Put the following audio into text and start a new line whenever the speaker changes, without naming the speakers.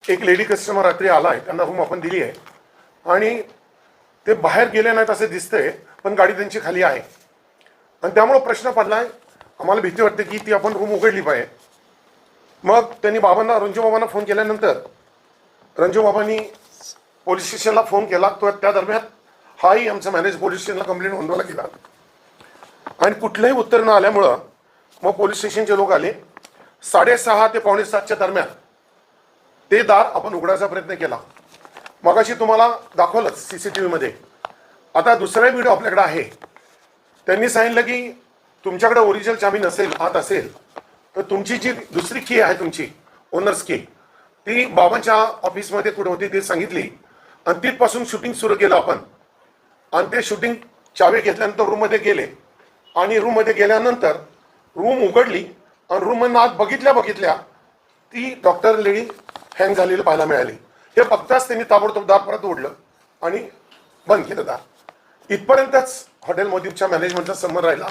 एक lady customer रात्री आलाय, त्यांना रूम आपण दिली आहे आणि ते बाहेर गेले नाहीत असे दिसतंय, पण गाडी त्यांची खाली आहे आणि त्यामुळे प्रश्न पडलाय. आम्हाला भीती वाटते की ती आपण रूम उघडली पाहिजे. मग त्यांनी रंजू बाबांना फोन केल्यानंतर रंजू बाबांनी पोलीस स्टेशनला फोन केला. तो त्या दरम्यान हाही आमचा मॅनेज पोलीस स्टेशनला कंप्लेंट नोंदवायला गेला आणि कुठलंही उत्तर न आल्यामुळं मग पोलीस स्टेशनचे लोक आले. 6:30 ते 6:45च्या दरम्यान ते दार आपण उघडायचा प्रयत्न केला. मगाशी तुम्हाला दाखवलंच CCTV मध्ये. आता दुसरा व्हिडिओ आपल्याकडे आहे. त्यांनी सांगितलं की तुमच्याकडे ओरिजिनल चाबी नसेल, आत असेल तर तुमची जी दुसरी की आहे, तुमची ओनर्स की, ती बाबांच्या ऑफिसमध्ये कुठे होती ते सांगितली आणि तिथपासून शूटिंग सुरू केलं आपण. आणि ते शूटिंग चावी घेतल्यानंतर रूममध्ये गेले आणि रूममध्ये गेल्यानंतर रूम उघडली आणि रूममधून आत बघितल्या ती डॉक्टर लेडी हँग झालेली पाहायला मिळाली. हे बघताच त्यांनी ताबडतोब दार परत उघडलं आणि बंद केलं दार. इथपर्यंतच हॉटेल मोदीपच्या मॅनेजमेंटचा संबंध राहिला.